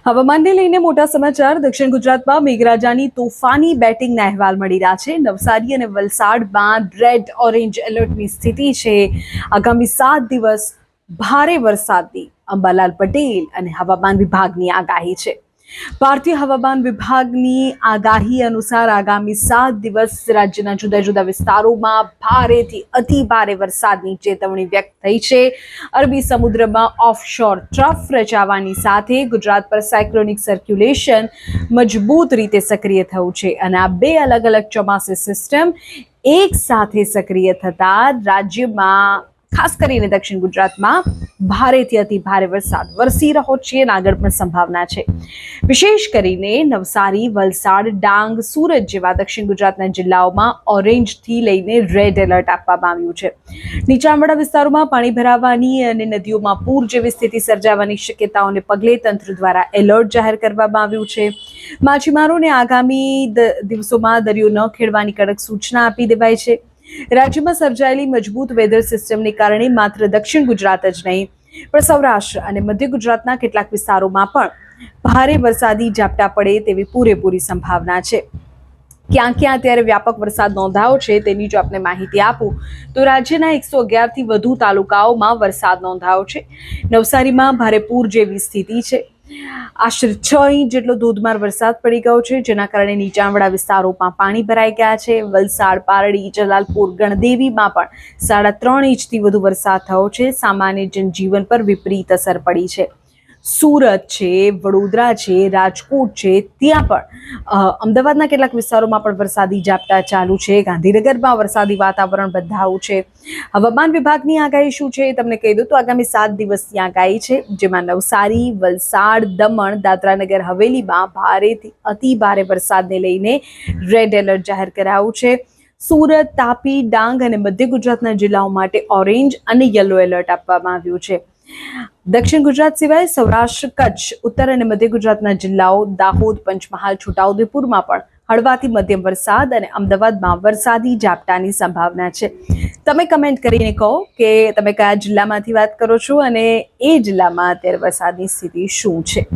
હવામાનને લઈને મોટા સમાચાર. દક્ષિણ ગુજરાતમાં મેઘરાજાની તોફાની બેટિંગના અહેવાલ મળી રહ્યા છે. નવસારી અને વલસાડમાં રેડ ઓરેન્જ એલર્ટની સ્થિતિ છે. આગામી 7 દિવસ ભારે વરસાદની અંબાલાલ પટેલ અને હવામાન વિભાગની આગાહી છે. ભારતીય હવામાન વિભાગની આગાહી અનુસાર આગામી 7 દિવસ રાજ્યના જુદા જુદા વિસ્તારોમાં ભારેથી અતિ ભારે વરસાદની ચેતવણી વ્યક્ત થઈ છે. અરબી સમુદ્રમાં ઓફશોર ટ્રફ રચાવાની સાથે ગુજરાત પર સાયક્લોનિક સર્ક્યુલેશન મજબૂત રીતે સક્રિય થયું છે અને આ બે અલગ અલગ ચોમાસી સિસ્ટમ એક સાથે સક્રિય થતા રાજ્યમાં ખાસ કરીને દક્ષિણ ગુજરાતમાં ભારેથી અતિ ભારે વરસાદ વરસી રહ્યો છે અને આગળ પણ સંભાવના છે. વિશેષ કરીને નવસારી, વલસાડ, ડાંગ, સુરત જેવા દક્ષિણ ગુજરાતના જિલ્લાઓમાં ઓરેન્જથી લઈને રેડ એલર્ટ આપવામાં આવ્યું છે. નીચાણવાળા વિસ્તારોમાં પાણી ભરાવાની અને નદીઓમાં પૂર જેવી સ્થિતિ સર્જાવાની શક્યતાઓને પગલે તંત્ર દ્વારા એલર્ટ જાહેર કરવામાં આવ્યું છે. માછીમારોને આગામી દિવસોમાં દરિયો ન ખેડવાની કડક સૂચના આપી દેવાઈ છે. રાજ્યમાં સર્જાયેલી મજબૂત વેધર સિસ્ટમને કારણે માત્ર દક્ષિણ ગુજરાત જ નહીં પણ સૌરાષ્ટ્ર અને મધ્ય ગુજરાતના કેટલાક વિસ્તારોમાં પણ ભારે વરસાદી ઝાપટા પડે તેવી પૂરેપૂરી સંભાવના છે. ક્યાં ક્યાં અત્યારે વ્યાપક વરસાદ નોંધાયો છે તેની જો આપને માહિતી આપું તો રાજ્યના 111થી વધુ તાલુકાઓમાં વરસાદ નોંધાયો છે. નવસારીમાં ભારે પૂર જેવી સ્થિતિ છે. આશરે 6 ઇંચ જેટલો ધોધમાર વરસાદ પડી ગયો છે, જેના કારણે નીચાણવાળા વિસ્તારોમાં પાણી ભરાઈ ગયા છે. વલસાડ, પારડી, જલાલપુર, ગણદેવીમાં પણ 3.5 ઇંચથી વધુ વરસાદ થયો છે. સામાન્ય જનજીવન પર વિપરીત અસર પડી છે. સુરત છે, વડોદરા છે, રાજકોટ છે, ત્યાં પણ અમદાવાદના કેટલાક વિસ્તારોમાં પણ વરસાદી ઝાપટા ચાલુ છે. ગાંધીનગરમાં વરસાદી વાતાવરણ બંધાયું છે. હવામાન વિભાગની આગાહી શું છે તમને કહી દઉં તો આગામી 7 દિવસની આગાહી છે, જેમાં નવસારી, વલસાડ, દમણ, દાદરાનગર હવેલીમાં ભારેથી અતિ ભારે વરસાદને લઈને રેડ એલર્ટ જાહેર કરાયું છે. સુરત, તાપી, ડાંગ અને મધ્ય ગુજરાતના જિલ્લાઓ માટે ઓરેન્જ અને યલો એલર્ટ આપવામાં આવ્યું છે. દક્ષિણ ગુજરાત સિવાય સૌરાષ્ટ્ર, કચ્છ, ઉત્તર અને મધ્ય ગુજરાતના જિલ્લાઓ દાહોદ, પંચમહાલ, છોટાઉદેપુરમાં પણ હળવાથી મધ્યમ વરસાદ અને અમદાવાદમાં વરસાદી ઝાપટાની સંભાવના છે. તમે કમેન્ટ કરીને કહો કે તમે કયા જિલ્લામાંથી વાત કરો છો અને એ જિલ્લામાં અત્યારે વરસાદની સ્થિતિ શું છે.